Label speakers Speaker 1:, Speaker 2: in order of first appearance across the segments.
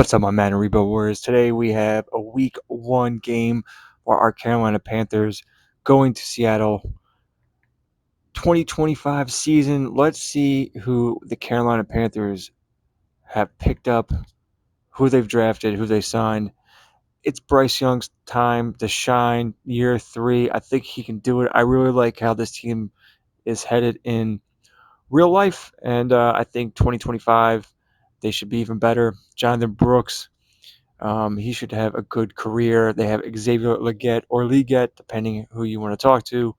Speaker 1: What's up, my man, Rebo Warriors? Today we have a week one game for our Carolina Panthers going to Seattle. 2025 season. Let's see who the Carolina Panthers have picked up, who they've drafted, who they signed. It's Bryce Young's time to shine, year 3. I think he can do it. I really like how this team is headed in real life, and I think 2025 they should be even better. Jonathan Brooks. He should have a good career. They have Xavier Leggett or Leggett, depending who you want to talk to.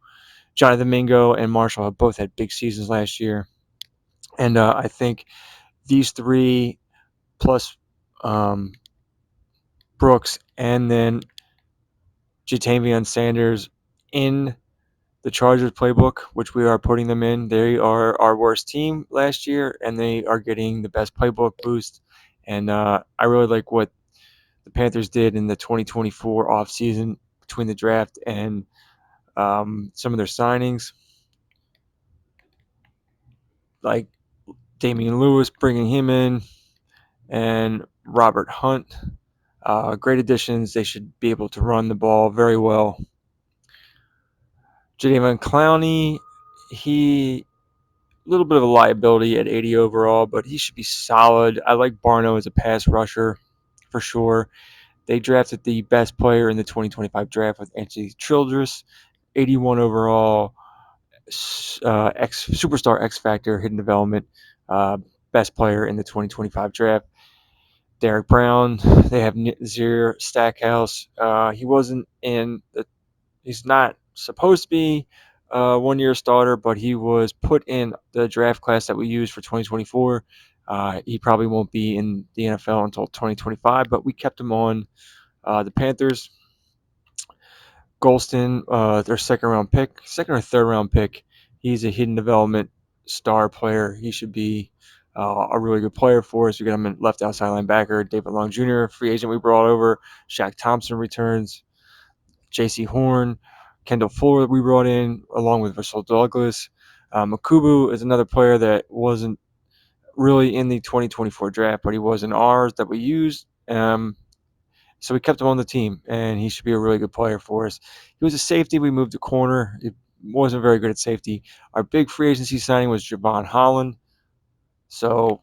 Speaker 1: Jonathan Mingo and Marshall have both had big seasons last year. And I think these three plus um, Brooks and then Jatavion Sanders in the Chargers playbook, which we are putting them in. They are our worst team last year, and they are getting the best playbook boost. And I really like what the Panthers did in the 2024 offseason between the draft and some of their signings, like Damian Lewis, bringing him in, and Robert Hunt. Great additions. They should be able to run the ball very well. Jadeveon Clowney, he a little bit of a liability at 80 overall, but he should be solid. I like Barno as a pass rusher for sure. They drafted the best player in the 2025 draft with Anthony Childress, 81 overall, superstar X Factor, hidden development, uh, best player in the 2025 draft. Derek Brown, they have Nazir Stackhouse. He wasn't in the, he's not supposed to be a 1 year starter, but he was put in the draft class that we used for 2024. He probably won't be in the NFL until 2025, but we kept him on the Panthers. Golston, their second or third round pick. He's a hidden development star player. He should be a really good player for us. We got him in left outside linebacker. David Long Jr., free agent we brought over. Shaq Thompson returns. J.C. Horn, Kendall Fuller we brought in along with Russell Douglas. Makubu is another player that wasn't really in the 2024 draft, but he was in ours that we used. So we kept him on the team, and he should be a really good player for us. He was a safety. We moved to corner. He wasn't very good at safety. Our big free agency signing was Javon Holland. So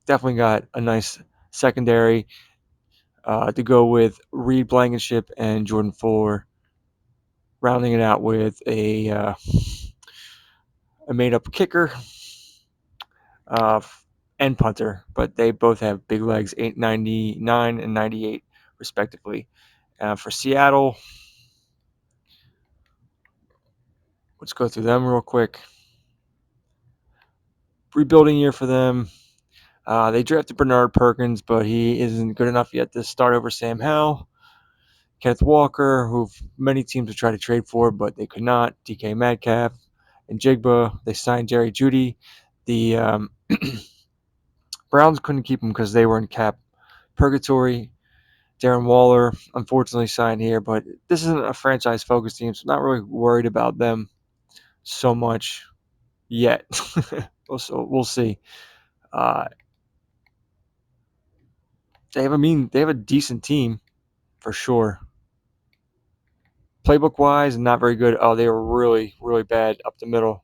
Speaker 1: definitely got a nice secondary to go with Reed Blankenship and Jordan Fuller, rounding it out with a made-up kicker uh, and punter. But they both have big legs, 899 and 98 respectively. For Seattle, let's go through them real quick. Rebuilding year for them. They drafted Bernard Perkins, but he isn't good enough yet to start over Sam Howell. Kenneth Walker, who many teams have tried to trade for, but they could not. DK Metcalf and Jigba. They signed Jerry Jeudy. The Browns couldn't keep him because they were in cap purgatory. Darren Waller, unfortunately, signed here, but this isn't a franchise-focused team, so I'm not really worried about them so much yet. So we'll see. Uh, they have a decent team for sure. Playbook wise, not very good. Oh, they were really, really bad up the middle.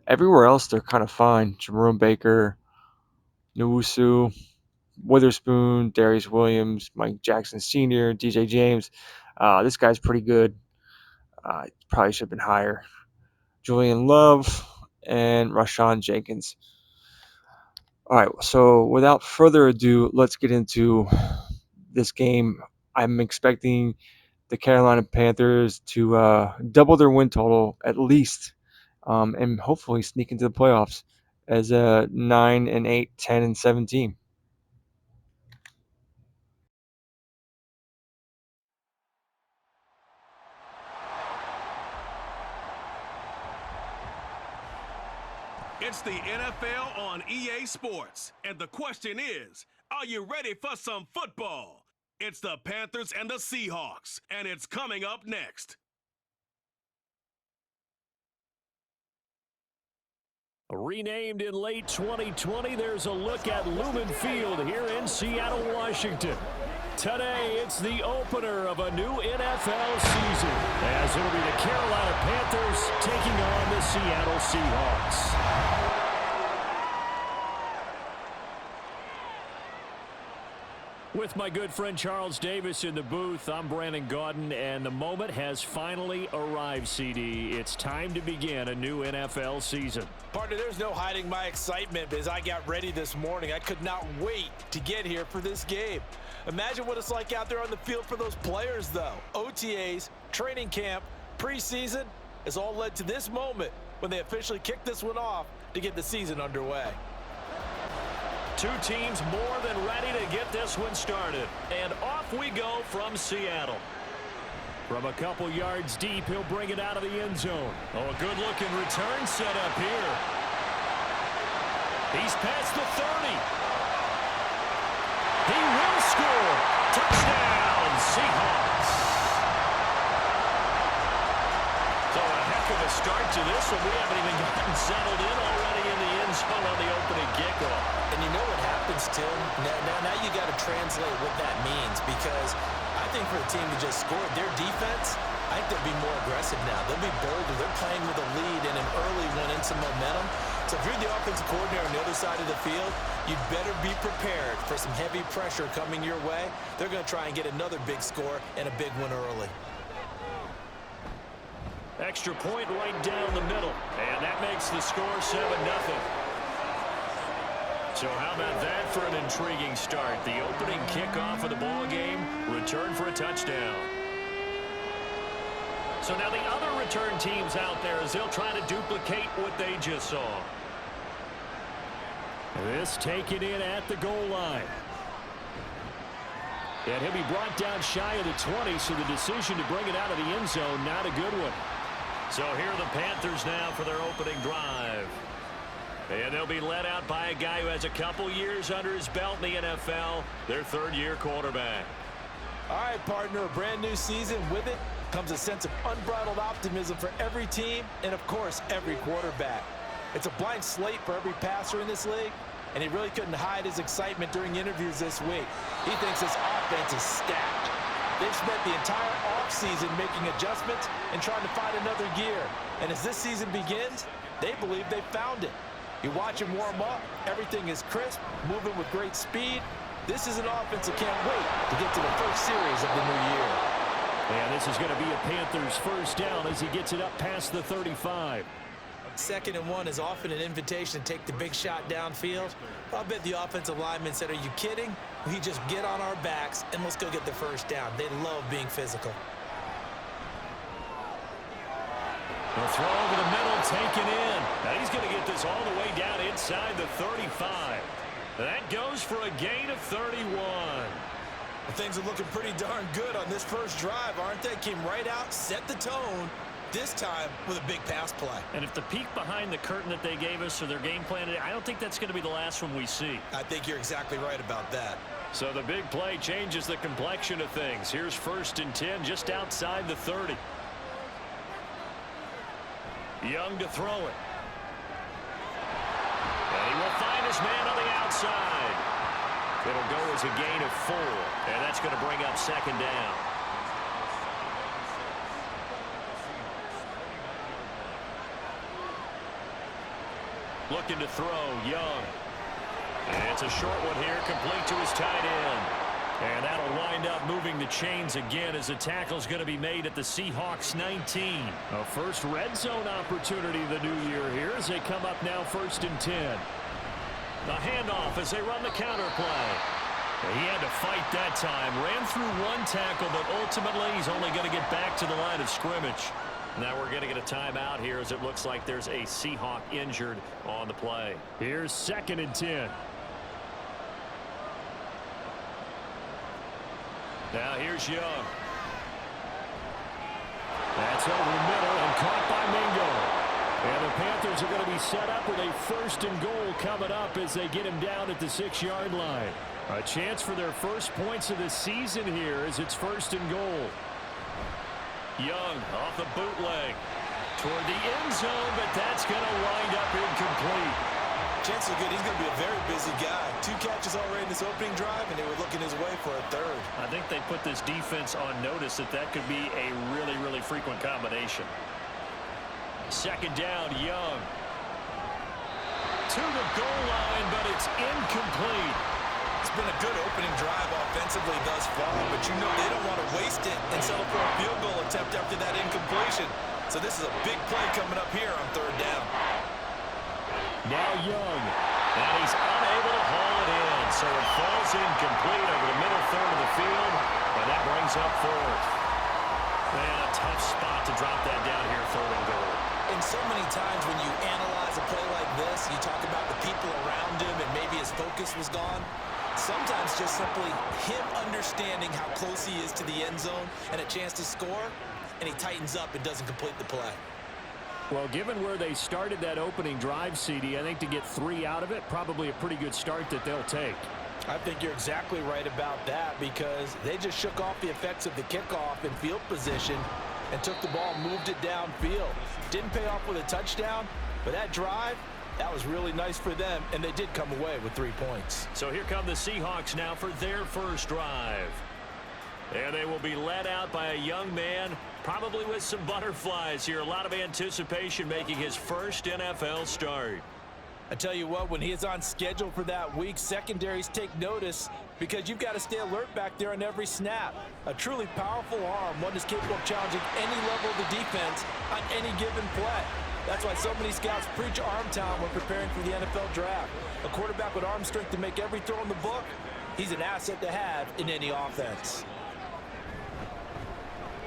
Speaker 1: Everywhere else, they're kind of fine. Jerome Baker, Newusu, Witherspoon, Darius Williams, Mike Jackson Sr., DJ James. This guy's pretty good. Probably should have been higher. Julian Love and Rashawn Jenkins. All right, so without further ado, let's get into this game. I'm expecting the Carolina Panthers to double their win total at least, and hopefully sneak into the playoffs as a 9-8, 10-7 team.
Speaker 2: It's the NFL on EA Sports, and the question is, are you ready for some football? It's the Panthers and the Seahawks, and it's coming up next.
Speaker 3: Renamed in late 2020, there's a look at Lumen Field here in Seattle, Washington. Today, it's the opener of a new NFL season, as it'll be the Carolina Panthers taking on the Seattle Seahawks. With my good friend Charles Davis in the booth, I'm Brandon Gaudin, and the moment has finally arrived, CD. It's time to begin a new NFL season.
Speaker 4: Partner, there's no hiding my excitement as I got ready this morning. I could not wait to get here for this game. Imagine what it's like out there on the field for those players, though. OTAs, training camp, preseason has all led to this moment when they officially kick this one off to get the season underway.
Speaker 3: Two teams more than ready to get this one started. And off we go from Seattle. From a couple yards deep, he'll bring it out of the end zone. Oh, a good-looking return set up here. He's past the 30. He will score. Touchdown, Seahawks. So a heck of a start to this one. We haven't even gotten settled in already in the end zone on the opening kickoff.
Speaker 4: And you know what happens, Tim? Now you got to translate what that means, because I think for a team to just score their defense, I think they'll be more aggressive now. They'll be bolder. They're playing with a lead and an early one and some momentum. So if you're the offensive coordinator on the other side of the field, you'd better be prepared for some heavy pressure coming your way. They're going to try and get another big score and a big one early.
Speaker 3: Extra point right down the middle, and that makes the score 7-0. So how about that for an intriguing start? The opening kickoff of the ball game, return for a touchdown. So now the other return teams out there, as they'll try to duplicate what they just saw. This taken in at the goal line. And he'll be brought down shy of the 20, so the decision to bring it out of the end zone, not a good one. So here are the Panthers now for their opening drive. And they'll be led out by a guy who has a couple years under his belt in the NFL, their third-year quarterback.
Speaker 4: All right, partner, a brand new season. With it comes a sense of unbridled optimism for every team and, of course, every quarterback. It's a blank slate for every passer in this league, and he really couldn't hide his excitement during interviews this week. He thinks this offense is stacked. They've spent the entire offseason making adjustments and trying to find another gear. And as this season begins, they believe they've found it. You watch him warm up, everything is crisp, moving with great speed. This is an offense that can't wait to get to the first series of the new year.
Speaker 3: And this is going to be a Panthers first down as he gets it up past the 35.
Speaker 4: 2nd and 1 is often an invitation to take the big shot downfield. I'll bet the offensive lineman said, "Are you kidding? We just get on our backs and let's go get the first down." They love being physical.
Speaker 3: The throw over the middle, taken in. Now he's going to get this all the way down inside the 35. That goes for a gain of 31.
Speaker 4: Well, things are looking pretty darn good on this first drive, aren't they? Came right out, set the tone, this time with a big pass play.
Speaker 3: And if the peek behind the curtain that they gave us or their game plan, I don't think that's going to be the last one we see.
Speaker 4: I think you're exactly right about that.
Speaker 3: So the big play changes the complexion of things. Here's 1st and 10 just outside the 30. Young to throw it. And he will find his man on the outside. It'll go as a gain of 4, and that's going to bring up 2nd down. Looking to throw, Young. And it's a short one here, complete to his tight end. And that'll wind up moving the chains again as the tackle's going to be made at the Seahawks 19. A first red zone opportunity the new year here as they come up now 1st and 10. The handoff as they run the counter play. He had to fight that time. Ran through one tackle, but ultimately he's only going to get back to the line of scrimmage. Now we're going to get a timeout here as it looks like there's a Seahawk injured on the play. Here's 2nd and 10. Now here's Young. That's over the middle and caught by Mingo. And the Panthers are going to be set up with a 1st and goal coming up as they get him down at the 6-yard line. A chance for their first points of the season here as it's 1st and goal. Young off the bootleg. toward the end zone, but that's going to wind up incomplete.
Speaker 4: Chances are good he's going to be a very busy guy. 2 catches already in this opening drive, and they were looking his way for a third.
Speaker 3: I think they put this defense on notice that could be a really, really frequent combination. Second down, Young. To the goal line, but it's incomplete.
Speaker 4: It's been a good opening drive offensively thus far, but you know they don't want to waste it and settle for a field goal attempt after that incompletion. So this is a big play coming up here on third down.
Speaker 3: Now Young, and he's unable to haul it in, so it falls incomplete over the middle third of the field, and that brings up fourth. Man, a tough spot to drop that down here, third and goal.
Speaker 4: And so many times when you analyze a play like this, you talk about the people around him and maybe his focus was gone. Sometimes just simply him understanding how close he is to the end zone and a chance to score, and he tightens up and doesn't complete the play.
Speaker 3: Well, given where they started that opening drive, CD, I think to get 3 out of it, probably a pretty good start that they'll take.
Speaker 4: I think you're exactly right about that because they just shook off the effects of the kickoff in field position and took the ball, moved it downfield. Didn't pay off with a touchdown, but that drive, that was really nice for them, and they did come away with 3 points.
Speaker 3: So here come the Seahawks now for their first drive. And they will be led out by a young man, probably with some butterflies here. A lot of anticipation making his first NFL start.
Speaker 4: I tell you what, when he is on schedule for that week, secondaries take notice because you've got to stay alert back there on every snap. A truly powerful arm, one that's capable of challenging any level of the defense on any given play. That's why so many scouts preach arm talent when preparing for the NFL draft. A quarterback with arm strength to make every throw in the book, he's an asset to have in any offense.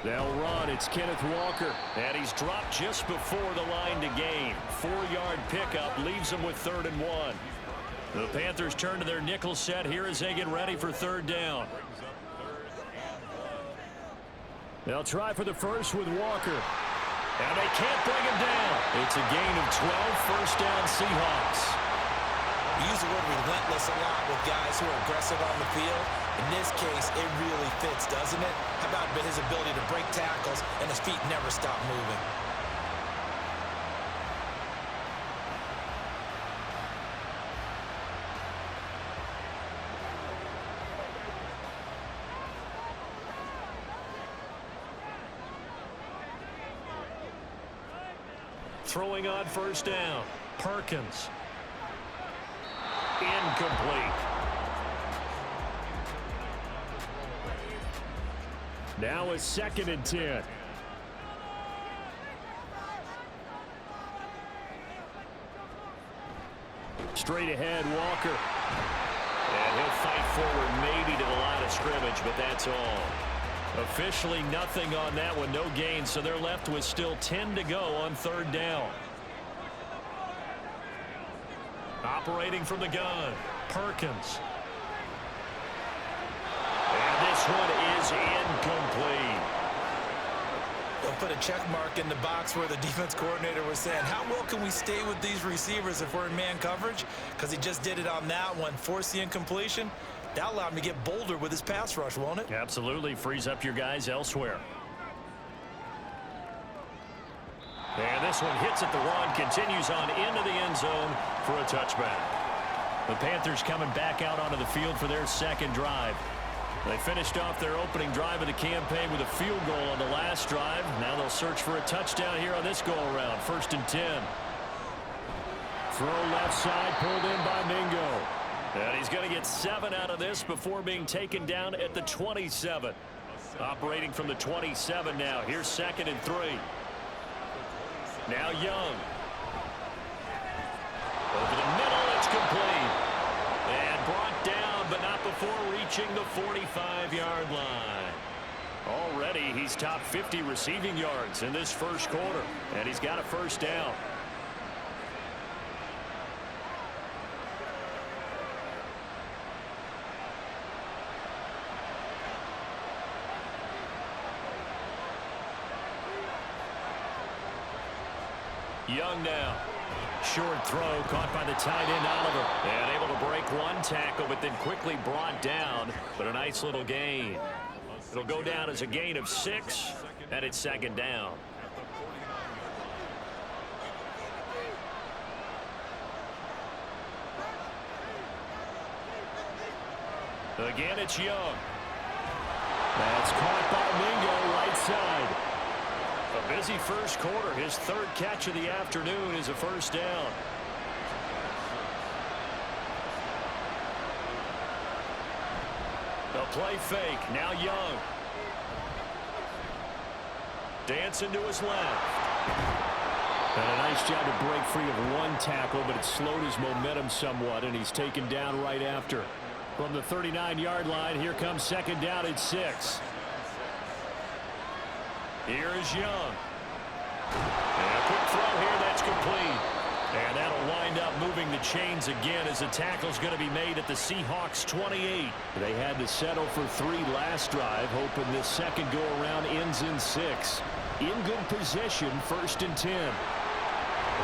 Speaker 3: They'll run. It's Kenneth Walker. And he's dropped just before the line to gain. 4-yard pickup leaves them with 3rd and 1. The Panthers turn to their nickel set here as they get ready for 3rd down. They'll try for the first with Walker. And they can't bring him down. It's a gain of 12, first down Seahawks.
Speaker 4: We use the word relentless a lot with guys who are aggressive on the field. In this case, it really fits, doesn't it? How about his ability to break tackles and his feet never stop moving?
Speaker 3: Throwing on first down, Perkins. Incomplete. Now a 2nd and 10. Straight ahead, Walker. And he'll fight forward maybe to the line of scrimmage, but that's all. Officially nothing on that one, no gain, so they're left with still 10 to go on 3rd down. Operating from the gun, Perkins. And this one is incomplete.
Speaker 4: They'll put a check mark in the box where the defense coordinator was saying, how well can we stay with these receivers if we're in man coverage? Because he just did it on that one, forced the incompletion. That allowed him to get bolder with his pass rush, won't it?
Speaker 3: Absolutely, frees up your guys elsewhere. And this one hits at the run, continues on into the end zone for a touchback. The Panthers coming back out onto the field for their 2nd drive. They finished off their opening drive of the campaign with a field goal on the last drive. Now they'll search for a touchdown here on this go-around. 1st and 10. Throw left side, pulled in by Mingo. And he's going to get 7 out of this before being taken down at the 27. Operating from the 27 now. Here's 2nd and 3. Now Young. Over the middle, it's complete. And brought down, but not before reaching the 45-yard line. Already, he's top 50 receiving yards in this first quarter. And he's got a first down. Young now. Short throw caught by the tight end Oliver. And able to break one tackle, but then quickly brought down. But a nice little gain. It'll go down as a gain of 6, and it's 2nd down. Again, it's Young. That's caught by Mingo, right side. A busy first quarter. His third catch of the afternoon is a first down. A play fake. Now Young. Dancing to his left. And a nice job to break free of one tackle, but it slowed his momentum somewhat, and he's taken down right after. From the 39-yard line, here comes second down at 6. Here is Young. And a quick throw here, that's complete. And that'll wind up moving the chains again as the tackle's going to be made at the Seahawks 28. They had to settle for 3 last drive, hoping this second go-around ends in 6. In good position, 1st and 10.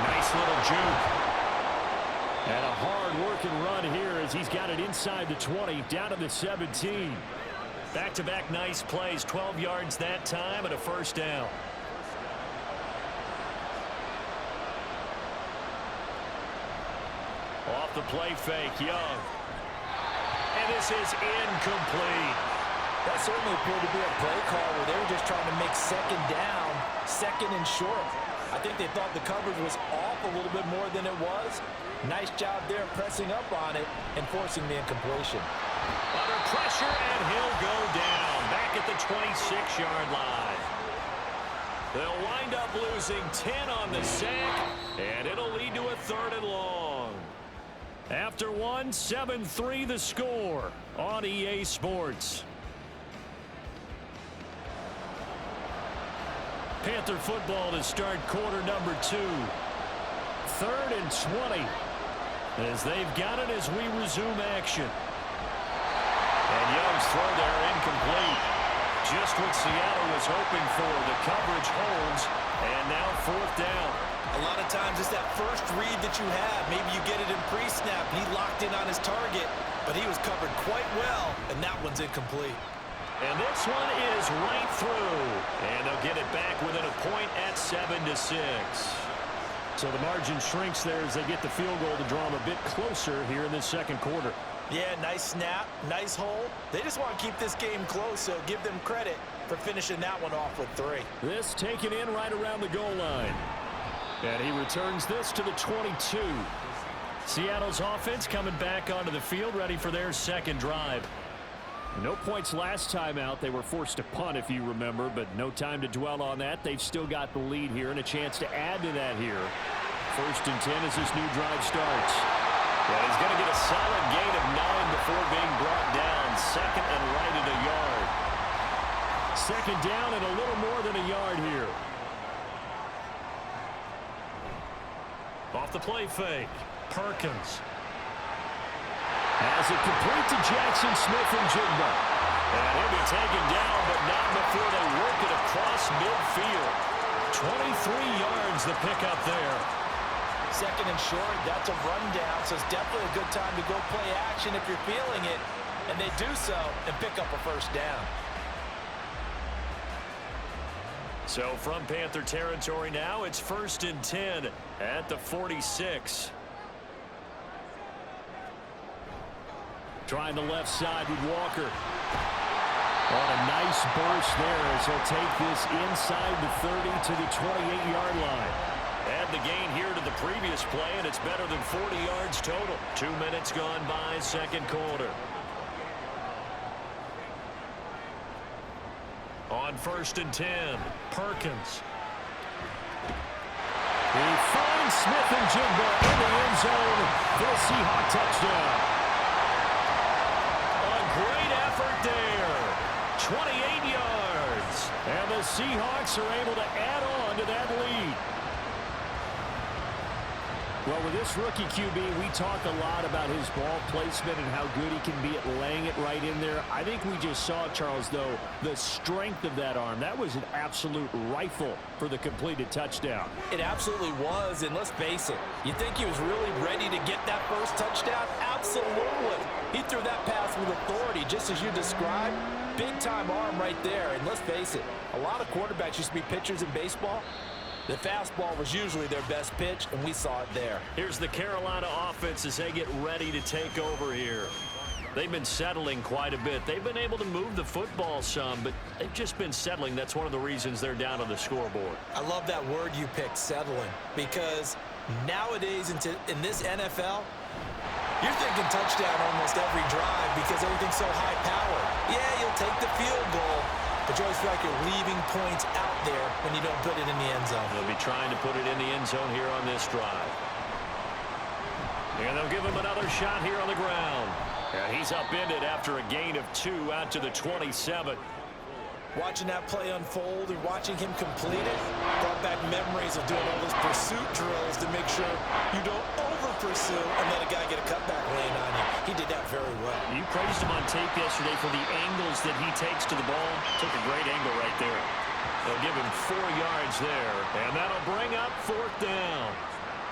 Speaker 3: Nice little juke. And a hard-working run here as he's got it inside the 20, down to the 17. Back-to-back nice plays, 12 yards that time and a first down. Off the play fake, Young. And this is incomplete.
Speaker 4: That certainly appeared to be a play call where they were just trying to make second down, second and short. I think they thought the coverage was off a little bit more than it was. Nice job there pressing up on it and forcing the incompletion.
Speaker 3: Under pressure, and he'll go down back at the 26-yard line. They'll wind up losing 10 on the sack, and it'll lead to a 3rd and long. After 1, 7-3 the score on EA Sports. Panther football to start quarter number 2. 3rd and 20 as they've got it as we resume action. And Young's throw there incomplete. Just what Seattle was hoping for. The coverage holds, and now 4th down.
Speaker 4: A lot of times it's that first read that you have. Maybe you get it in pre-snap. He locked in on his target, but he was covered quite well, and that one's incomplete.
Speaker 3: And this one is right through. And they'll get it back within a point at 7-6. So the margin shrinks there as they get the field goal to draw them a bit closer here in this second quarter.
Speaker 4: Yeah, nice snap, nice hold. They just want to keep this game close, so give them credit for finishing that one off with 3.
Speaker 3: This taken in right around the goal line. And he returns this to the 22. Seattle's offense coming back onto the field, ready for their second drive. No points last time out. They were forced to punt, if you remember, but no time to dwell on that. They've still got the lead here and a chance to add to that here. 1st and 10 as this new drive starts. And he's going to get a solid gain of 9 before being brought down. 2nd and right at a yard. 2nd down and a little more than a yard here. Off the play fake, Perkins. Has it complete to Jackson Smith-Njigba. And he'll be taken down, but not before they work it across midfield. 23 yards the pickup there.
Speaker 4: 2nd and short, that's a rundown, so it's definitely a good time to go play action if you're feeling it. And they do so and pick up a first down.
Speaker 3: So from Panther territory now, it's 1st and 10 at the 46. Trying the left side with Walker. On a nice burst there as he'll take this inside the 30 to the 28-yard line. Add the gain here to the previous play, and it's better than 40 yards total. 2 minutes gone by, second quarter. On 1st and 10, Perkins. He finds Smith-Njigba in the end zone for a Seahawk touchdown. Great effort there. 28 yards. And the Seahawks are able to add on to that lead. Well, with this rookie QB, we talk a lot about his ball placement and how good he can be at laying it right in there. I think we just saw, Charles, though, the strength of that arm. That was an absolute rifle for the completed touchdown.
Speaker 4: It absolutely was, and let's face it, you think he was really ready to get that first touchdown? Absolutely. He threw that pass with authority, just as you described. Big-time arm right there, and let's face it, a lot of quarterbacks used to be pitchers in baseball. The fastball was usually their best pitch, and we saw it there.
Speaker 3: Here's the Carolina offense as they get ready to take over here. They've been settling quite a bit. They've been able to move the football some, but they've just been settling. That's one of the reasons they're down on the scoreboard.
Speaker 4: I love that word you picked, settling, because nowadays in this NFL, you're thinking touchdown almost every drive because everything's so high-powered. Yeah, you'll take the field goal, but you always feel like you're leaving points out there when you don't put it in the end zone.
Speaker 3: They'll be trying to put it in the end zone here on this drive. And they'll give him another shot here on the ground. Yeah, he's upended after a gain of 2 out to the 27.
Speaker 4: Watching that play unfold and watching him complete it brought back memories of doing all those pursuit drills to make sure you don't over-pursue and let a guy get a cutback lane on you. He did that very well.
Speaker 3: You praised him on tape yesterday for the angles that he takes to the ball. Took a great angle right there. They'll give him 4 yards there, and that'll bring up 4th down.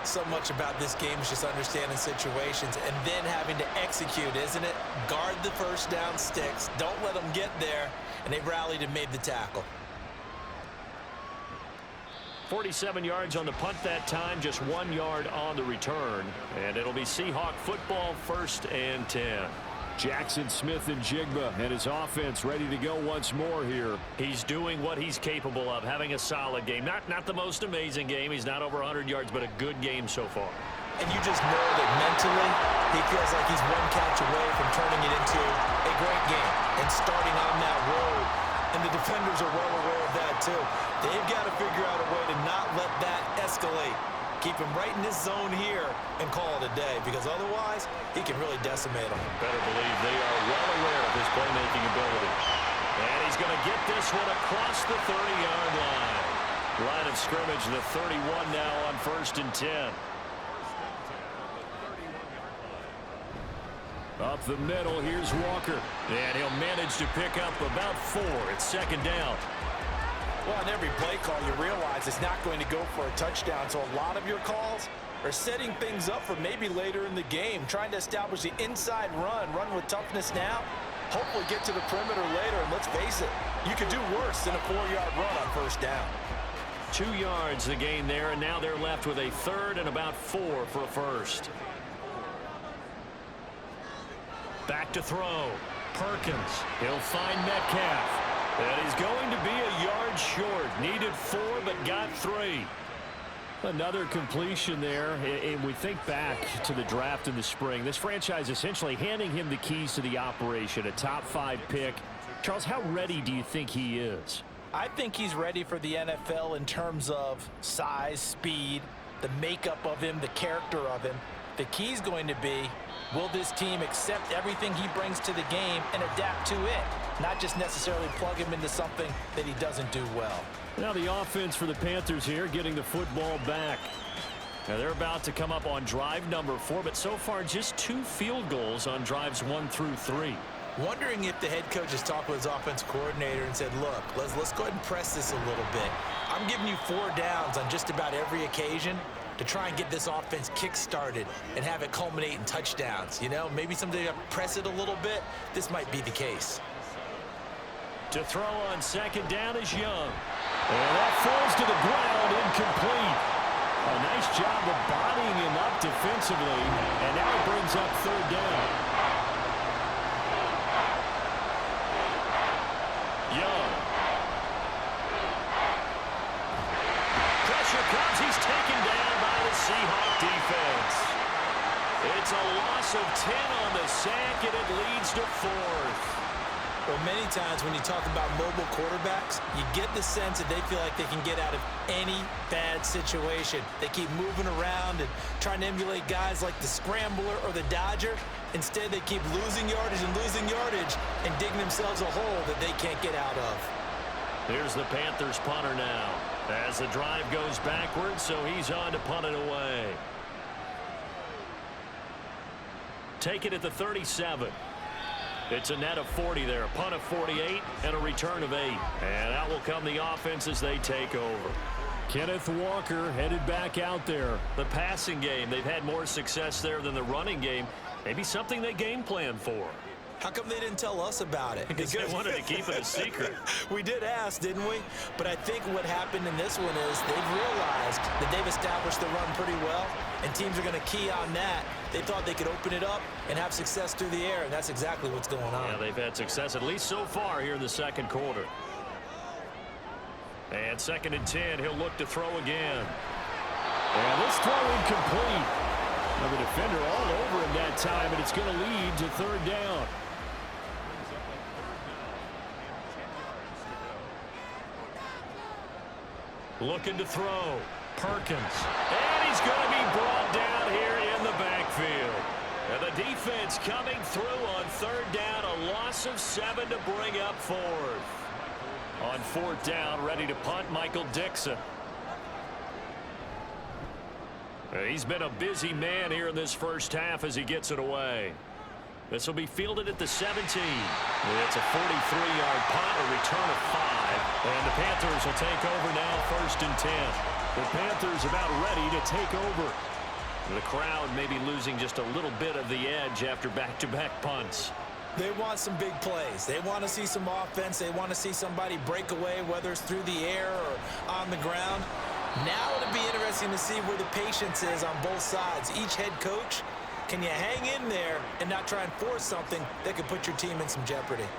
Speaker 4: So much about this game is just understanding situations and then having to execute, isn't it? Guard the first down sticks. Don't let them get there. And they rallied and made the tackle.
Speaker 3: 47 yards on the punt that time, just 1 yard on the return. And it'll be Seahawk football, 1st and 10.
Speaker 5: Jackson Smith-Njigba and his offense ready to go once more here.
Speaker 3: He's doing what he's capable of, having a solid game. Not the most amazing game. He's not over 100 yards, but a good game so far.
Speaker 4: And you just know that mentally he feels like he's one catch away from turning it into a great game and starting on that road. And the defenders are well aware of that too. They've got to figure out a way to not let that escalate. Keep him right in this zone here and call it a day, because otherwise he can really decimate them.
Speaker 3: Better believe they are well aware of his playmaking ability. And he's going to get this one across the 30-yard line. Line of scrimmage, the 31 now on 1st and 10.
Speaker 5: Up the middle, here's Walker.
Speaker 3: And he'll manage to pick up about 4. It's 2nd down.
Speaker 4: Well, on every play call, you realize it's not going to go for a touchdown. So a lot of your calls are setting things up for maybe later in the game, trying to establish the inside run with toughness now, hopefully get to the perimeter later. And let's face it, you could do worse than a 4-yard run on 1st down.
Speaker 3: 2 yards the gain there, and now they're left with a 3rd and about 4 for a 1st. Back to throw. Perkins. He'll find Metcalf. And he's going to be a yard short. Needed 4, but got 3.
Speaker 5: Another completion there. And we think back to the draft in the spring. This franchise essentially handing him the keys to the operation, a top 5 pick. Charles, how ready do you think he is?
Speaker 4: I think he's ready for the NFL in terms of size, speed, the makeup of him, the character of him. The key's going to be, will this team accept everything he brings to the game and adapt to it? Not just necessarily plug him into something that he doesn't do well.
Speaker 5: Now the offense for the Panthers here, getting the football back.
Speaker 3: Now they're about to come up on drive number 4, but so far just 2 field goals on drives 1 through 3.
Speaker 4: Wondering if the head coach has talked with his offensive coordinator and said, look, let's go ahead and press this a little bit. I'm giving you 4 downs on just about every occasion to try and get this offense kick-started and have it culminate in touchdowns. You know, maybe someday press it a little bit. This might be the case.
Speaker 3: To throw on 2nd down is Young. And that falls to the ground, incomplete. A nice job of bodying him up defensively, and now it brings up 3rd down. Young. Pressure comes. He's taken down by the Seahawks defense. It's a loss of 10 on the sack, and it leads to 4th.
Speaker 4: Well, many times when you talk about mobile quarterbacks, you get the sense that they feel like they can get out of any bad situation. They keep moving around and trying to emulate guys like the Scrambler or the Dodger. Instead, they keep losing yardage and digging themselves a hole that they can't get out of.
Speaker 3: Here's the Panthers punter now as the drive goes backwards, so he's on to punt it away. Take it at the 37. It's a net of 40 there, a punt of 48, and a return of 8. And out will come the offense as they take over.
Speaker 5: Kenneth Walker headed back out there.
Speaker 3: The passing game, they've had more success there than the running game. Maybe something they game plan for.
Speaker 4: How come they didn't tell us about it?
Speaker 3: Because they wanted to keep it a secret.
Speaker 4: We did ask, didn't we? But I think what happened in this one is they've realized that they've established the run pretty well, and teams are going to key on that. They thought they could open it up and have success through the air, and that's exactly what's going on.
Speaker 3: Yeah, they've had success at least so far here in the second quarter. And 2nd and 10, he'll look to throw again.
Speaker 5: And this throw incomplete. Now the defender all over him that time, and it's going to lead to 3rd down.
Speaker 3: Looking to throw. Perkins. And he's going to be brought down here in the backfield. And the defense coming through on 3rd down. A loss of 7 to bring up 4th. On 4th down, ready to punt, Michael Dixon. He's been a busy man here in this first half as he gets it away. This will be fielded at the 17. It's a 43-yard punt, a return of 5. And the Panthers will take over now, 1st and 10. The Panthers about ready to take over. The crowd may be losing just a little bit of the edge after back-to-back punts.
Speaker 4: They want some big plays. They want to see some offense. They want to see somebody break away, whether it's through the air or on the ground. Now it'll be interesting to see where the patience is on both sides. Each head coach, can you hang in there and not try and force something that could put your team in some jeopardy?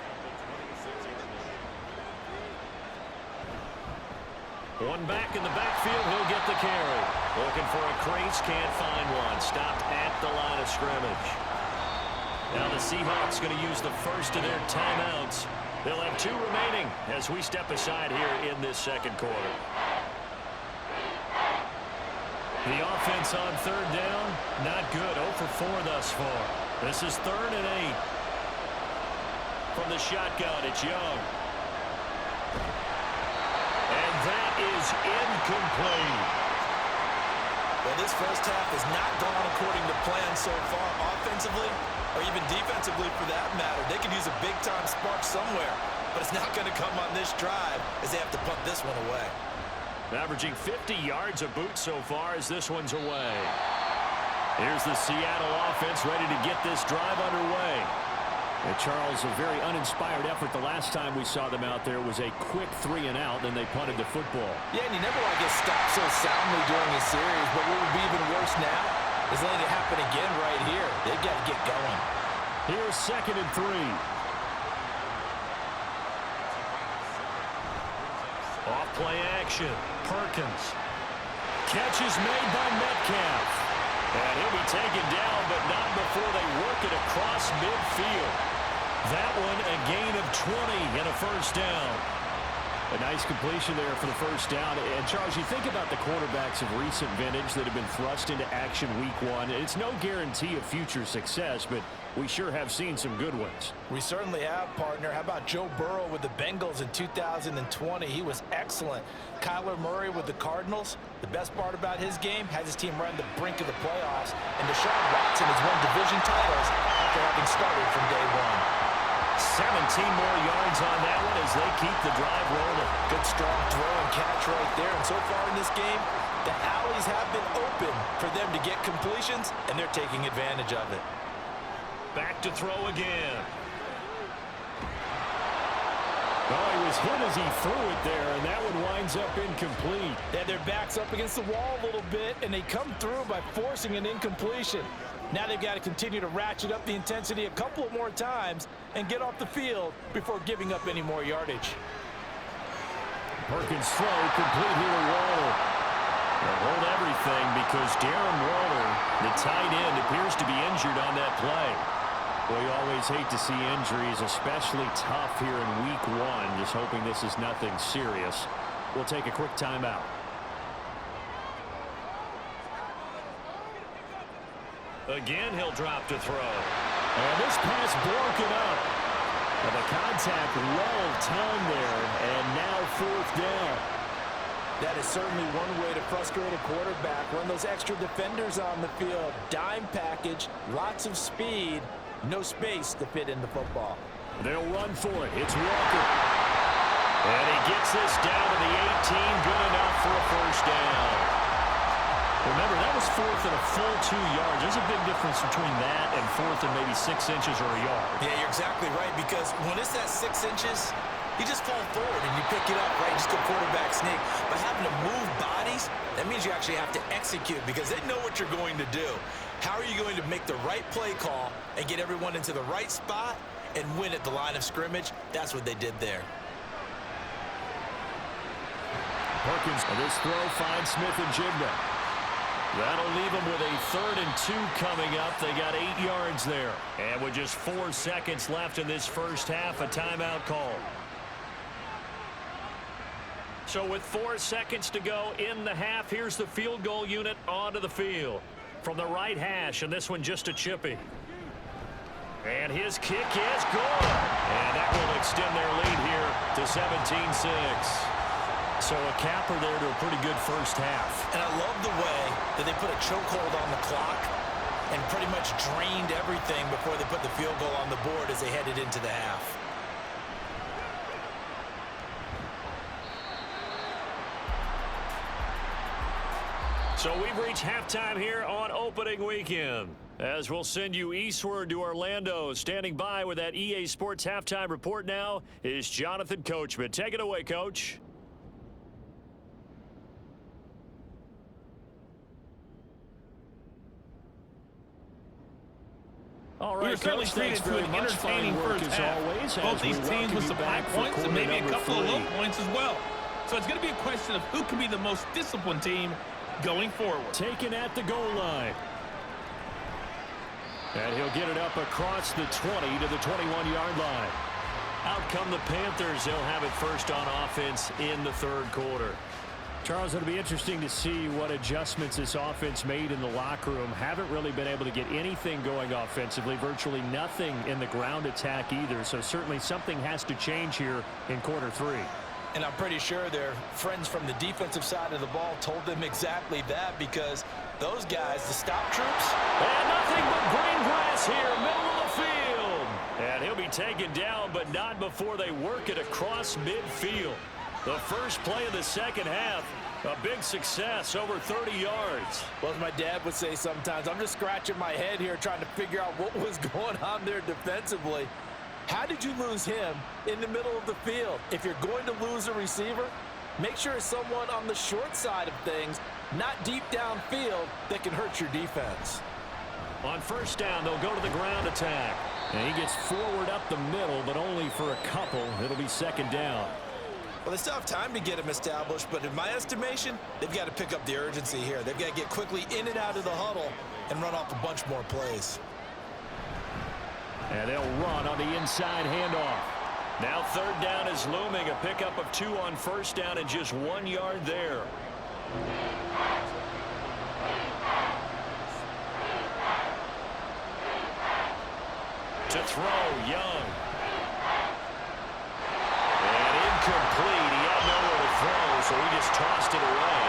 Speaker 3: One back in the backfield, he'll get the carry. Looking for a crease, can't find one. Stopped at the line of scrimmage. Now the Seahawks going to use the first of their timeouts. They'll have 2 remaining as we step aside here in this second quarter. The offense on 3rd down, not good. 0 for 4 thus far. This is 3rd and 8. From the shotgun, it's Young. And that is incomplete.
Speaker 4: Well, this first half has not gone according to plan so far, offensively or even defensively for that matter. They could use a big-time spark somewhere, but it's not going to come on this drive as they have to punt this one away.
Speaker 3: Averaging 50 yards a boot so far as this one's away. Here's the Seattle offense ready to get this drive underway. And Charles, a very uninspired effort the last time we saw them out there was a quick 3 and out, then they punted the football.
Speaker 4: Yeah, and you never want to get stopped so soundly during a series, but what would be even worse now is letting it happen again right here. They've got to get going.
Speaker 5: Here's 2nd and 3.
Speaker 3: Off play action. Perkins. Catch is made by Metcalf. And he'll be taken down, but not before they work it across midfield. That one a gain of 20 and a 1st down.
Speaker 5: A nice completion there for the 1st down. And, Charles, you think about the quarterbacks of recent vintage that have been thrust into action week 1. It's no guarantee of future success, but we sure have seen some good ones.
Speaker 4: We certainly have, partner. How about Joe Burrow with the Bengals in 2020? He was excellent. Kyler Murray with the Cardinals. The best part about his game has his team right on the brink of the playoffs. And Deshaun Watson has won division titles after having started from day 1.
Speaker 3: 17 more yards on that one as they keep the drive rolling.
Speaker 4: Good strong throw and catch right there. And so far in this game, the alleys have been open for them to get completions, and they're taking advantage of it.
Speaker 3: Back to throw again.
Speaker 5: Oh, he was hit as he threw it there, and that one winds up incomplete.
Speaker 4: They had their backs up against the wall a little bit, and they come through by forcing an incompletion. Now they've got to continue to ratchet up the intensity a couple of more times and get off the field before giving up any more yardage.
Speaker 5: Perkins' throw complete here to Waller.
Speaker 3: They'll hold everything because Darren Waller, the tight end, appears to be injured on that play.
Speaker 5: Well, you always hate to see injuries, especially tough here in week 1. Just hoping this is nothing serious. We'll take a quick timeout.
Speaker 3: Again, he'll drop to throw.
Speaker 5: And this pass broken up. And the contact well timed there, and now 4th down.
Speaker 4: That is certainly one way to frustrate a quarterback. Run those extra defenders on the field. Dime package, lots of speed, no space to fit in the football.
Speaker 5: They'll run for it. It's Walker.
Speaker 3: And he gets this down to the 18. Good enough for a 1st down.
Speaker 5: Remember, that was fourth and a full 2 yards. There's a big difference between that and fourth and maybe 6 inches or a yard.
Speaker 4: Yeah, you're exactly right, because when it's that 6 inches, you just fall forward and you pick it up, right? Just go quarterback sneak. But having to move bodies, that means you actually have to execute because they know what you're going to do. How are you going to make the right play call and get everyone into the right spot and win at the line of scrimmage? That's what they did there.
Speaker 5: Perkins, and this throw finds Smith and Jigba. That'll leave them with a 3rd and 2 coming up. They got 8 yards there. And with just 4 seconds left in this first half, a timeout call. So with 4 seconds to go in the half, here's the field goal unit onto the field. From the right hash, and this one just a chippy. And his kick is good. And that will extend their lead here to 17-6. So a capper there to a pretty good first half.
Speaker 4: And I love the way that they put a chokehold on the clock and pretty much drained everything before they put the field goal on the board as they headed into the half.
Speaker 5: So we've reached halftime here on opening weekend. As we'll send you eastward to Orlando. Standing by with that EA Sports halftime report now is Jonathan Coachman. Take it away, Coach. All right,
Speaker 6: We were certainly treated to an entertaining first half. Both these teams with some high points and maybe a couple of low points as well. So it's going to be a question of who can be the most disciplined team going forward.
Speaker 5: Taken at the goal line. And he'll get it up across the 20 to the 21-yard line. Out come the Panthers. They'll have it first on offense in the 3rd quarter. Charles, it'll be interesting to see what adjustments this offense made in the locker room. Haven't really been able to get anything going offensively, virtually nothing in the ground attack either. So certainly something has to change here in quarter 3.
Speaker 4: And I'm pretty sure their friends from the defensive side of the ball told them exactly that, because those guys, the stop troops.
Speaker 5: And nothing but green grass here, middle of the field. And he'll be taken down, but not before they work it across midfield. The first play of the second half, a big success, over 30 yards.
Speaker 4: Well, as my dad would say sometimes, I'm just scratching my head here trying to figure out what was going on there defensively. How did you lose him in the middle of the field? If you're going to lose a receiver, make sure it's someone on the short side of things, not deep downfield, that can hurt your defense.
Speaker 5: On first down, they'll go to the ground attack. And he gets forward up the middle, but only for a couple. It'll be second down.
Speaker 4: Well, they still have time to get him established, but in my estimation, they've got to pick up the urgency here. They've got to get quickly in and out of the huddle and run off a bunch more plays.
Speaker 5: And they'll run on the inside handoff. Now 3rd down is looming. A pickup of 2 on first down and just 1 yard there. To throw, Young. And incomplete. He had nowhere to throw, so he just tossed it away.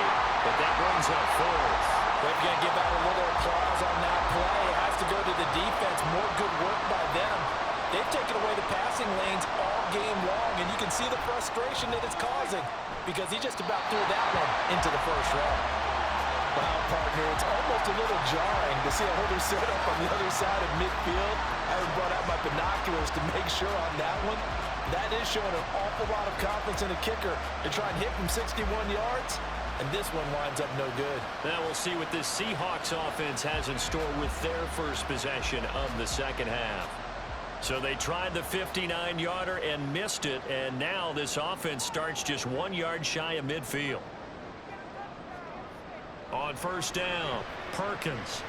Speaker 5: But that brings up 4th.
Speaker 4: They're going to give out a little applause on that play. It has to go to the defense. More good work by them. They've taken away the passing lanes all game long, and you can see the frustration that it's causing because he just about threw that one into the first row. Wow, partner, it's almost a little jarring to see a holder set up on the other side of midfield. I haven't brought out my binoculars to make sure on that one. That is showing an awful lot of confidence in a kicker to try and hit from 61 yards. And this one winds up no good.
Speaker 5: Now we'll see what this Seahawks offense has in store with their first possession of the second half. So they tried the 59-yarder and missed it, and now this offense starts just 1 yard shy of midfield. On first down, Perkins.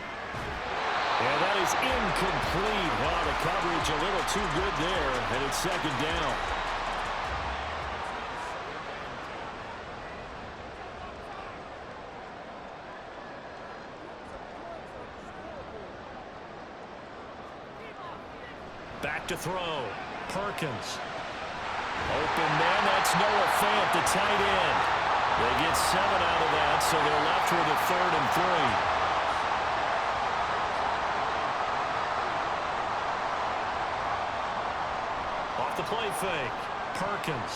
Speaker 5: And that is incomplete. Well, the coverage a little too good there, and it's second down. Back to throw. Perkins. Open man. That's Noah Fant, the tight end. They get 7 out of that, so they're left with a 3rd and 3. Off the play fake. Perkins.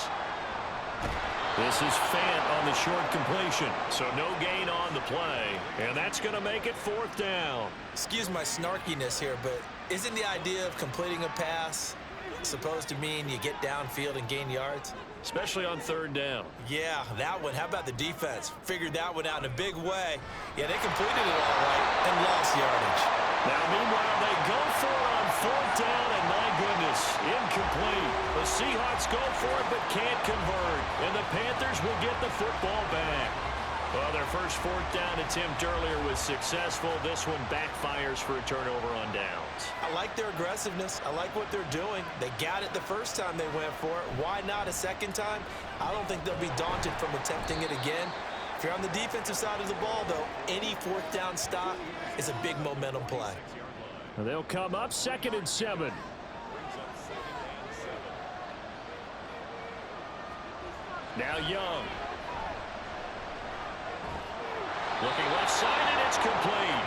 Speaker 3: This is Fant on the short completion, so no gain on the play, and that's going to make it 4th down.
Speaker 4: Excuse my snarkiness here, but isn't the idea of completing a pass supposed to mean you get downfield and gain yards?
Speaker 3: Especially on 3rd down.
Speaker 4: Yeah, that one. How about the defense? Figured that one out in a big way. Yeah, they completed it all right and lost yardage.
Speaker 3: Now, meanwhile, they go for it on 4th down, and my goodness, incomplete. The Seahawks go for it but can't convert, and the Panthers will get the football back. Well, their first 4th down attempt earlier was successful. This one backfires for a turnover on downs.
Speaker 4: I like their aggressiveness. I like what they're doing. They got it the first time they went for it. Why not a second time? I don't think they'll be daunted from attempting it again. If you're on the defensive side of the ball, though, any 4th down stop is a big momentum play.
Speaker 5: And they'll come up 2nd and 7.
Speaker 3: Now Young. Looking left side, and it's complete.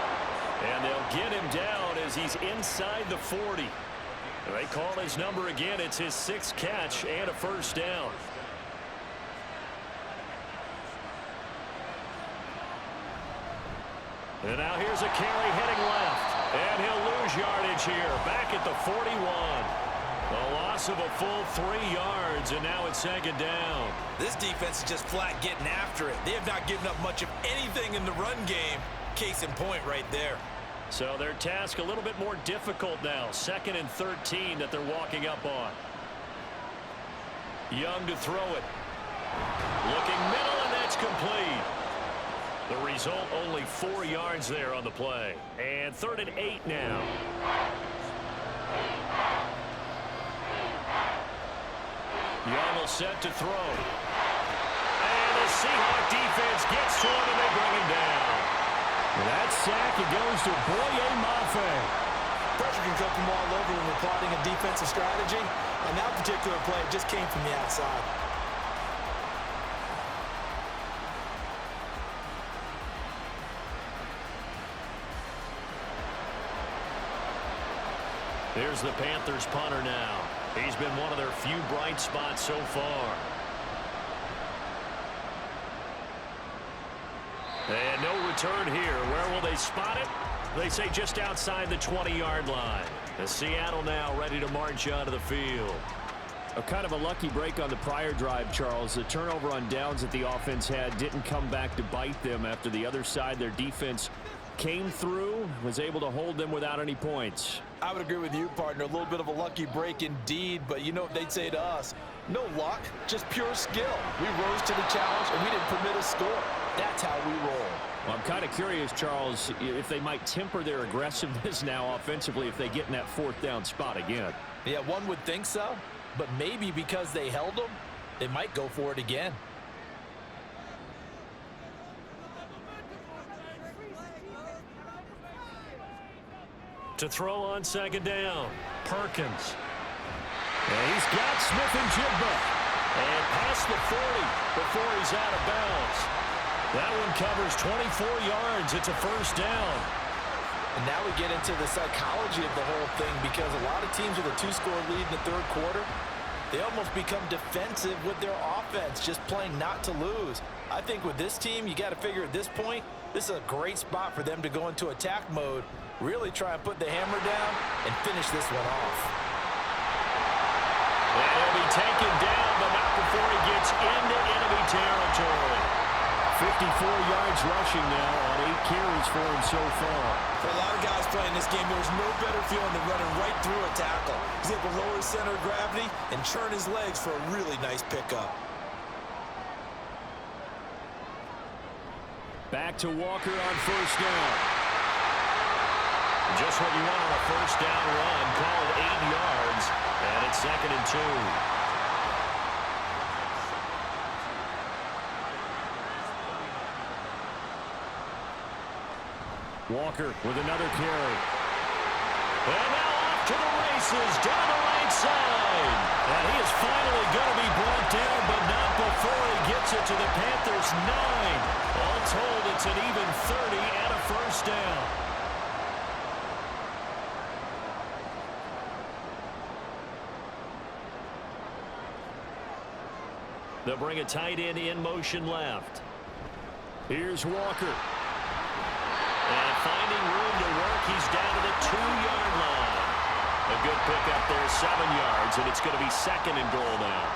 Speaker 3: And they'll get him down as he's inside the 40. They call his number again. It's his 6th catch and a 1st down. And now here's a carry heading left. And he'll lose yardage here. Back at the 41. A loss of a full 3 yards, and now it's 2nd down.
Speaker 4: This defense is just flat getting after it. They have not given up much of anything in the run game. Case in point right there.
Speaker 3: So their task a little bit more difficult now. 2nd and 13 that they're walking up on. Young to throw it. Looking middle, and that's complete. The result, only 4 yards there on the play. And 3rd and 8 now. Young will set to throw. And the Seahawks defense gets to him, and they bring him down.
Speaker 5: And that sack, it goes to Boye Mafe.
Speaker 4: Pressure can come from all over when we're plotting a defensive strategy. On that particular play, it just came from the outside.
Speaker 3: Here's the Panthers punter now. He's been one of their few bright spots so far. And no return here. Where will they spot it? They say just outside the 20-yard line. And Seattle now ready to march onto the field.
Speaker 5: A kind of a lucky break on the prior drive, Charles. The turnover on downs that the offense had didn't come back to bite them after the other side. Their defense came through, was able to hold them without any points.
Speaker 4: I would agree with you, partner. A little bit of a lucky break indeed, but you know what they'd say to us? No luck, just pure skill. We rose to the challenge, and we didn't permit a score. That's how we roll.
Speaker 5: Well, I'm kind of curious, Charles, if they might temper their aggressiveness now offensively if they get in that 4th down spot again.
Speaker 4: Yeah, one would think so, but maybe because they held them, they might go for it again.
Speaker 3: To throw on 2nd down, Perkins.
Speaker 5: And he's got Smith-Njigba.
Speaker 3: And past the 40 before he's out of bounds. That one covers 24 yards. It's a 1st down.
Speaker 4: And now we get into the psychology of the whole thing, because a lot of teams with a 2-score lead in the 3rd quarter, they almost become defensive with their offense, just playing not to lose. I think with this team, you got to figure at this point, this is a great spot for them to go into attack mode, really try and put the hammer down and finish this one off.
Speaker 3: And he'll be taken down, but not before he gets into enemy territory.
Speaker 5: 54 yards rushing now on 8 carries for him so far.
Speaker 4: For a lot of guys playing this game, there's no better feeling than running right through a tackle. He's able to lower his center of gravity and churn his legs for a really nice pickup.
Speaker 5: Back to Walker on 1st down.
Speaker 3: Just what you want on a 1st down run. Call it 8 yards, and it's 2nd and 2.
Speaker 5: Walker with another carry.
Speaker 3: And now off to the races down the right side. And he is finally going to be brought down, but not before he gets it to the Panthers' 9. All told, it's an even 30 and a 1st down. They'll bring a tight end in motion left.
Speaker 5: Here's Walker.
Speaker 3: And finding room to work, he's down to the 2-yard line. A good pickup there, 7 yards, and it's going to be 2nd and goal now.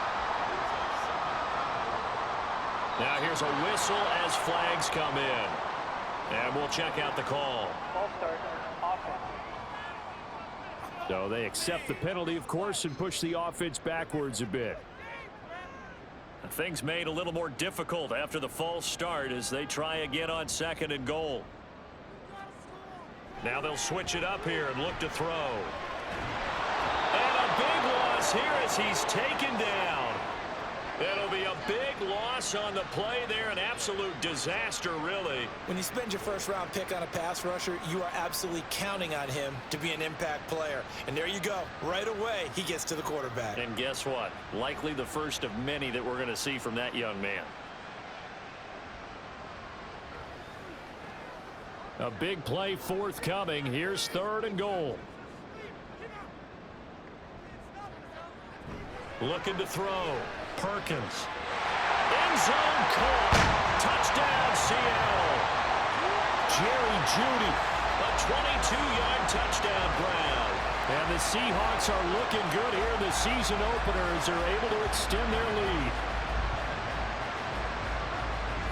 Speaker 3: Now here's a whistle as flags come in. And we'll check out the call.
Speaker 5: So they accept the penalty, of course, and push the offense backwards a bit.
Speaker 3: Things made a little more difficult after the false start as they try again on 2nd and goal. Now they'll switch it up here and look to throw. And a big loss here as he's taken down. It'll be a big loss on the play there, an absolute disaster, really.
Speaker 4: When you spend your first-round pick on a pass rusher, you are absolutely counting on him to be an impact player. And there you go. Right away, he gets to the quarterback.
Speaker 3: And guess what? Likely the first of many that we're going to see from that young man.
Speaker 5: A big play forthcoming. Here's 3rd and goal.
Speaker 3: Looking to throw. Perkins. End zone caught. Touchdown, Seattle.
Speaker 5: Jerry Jeudy.
Speaker 3: A 22-yard touchdown grab.
Speaker 5: And the Seahawks are looking good here in the season opener as they're able to extend their lead.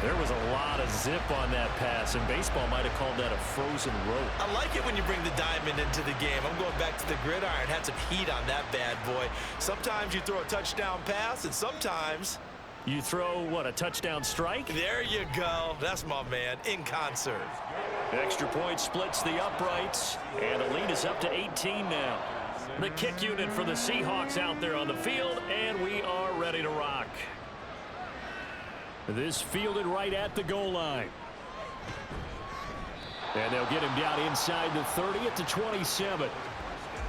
Speaker 3: There was a lot of zip on that pass, and baseball might have called that a frozen rope.
Speaker 4: I like it when you bring the diamond into the game. I'm going back to the gridiron. Had some heat on that bad boy. Sometimes you throw a touchdown pass, and sometimes
Speaker 3: you throw, what, a touchdown strike?
Speaker 4: There you go. That's my man, in concert.
Speaker 3: Extra point splits the uprights, and the lead is up to 18 now. The kick unit for the Seahawks out there on the field, and we are ready to rock.
Speaker 5: This fielded right at the goal line. And they'll get him down inside the 30 at the 27.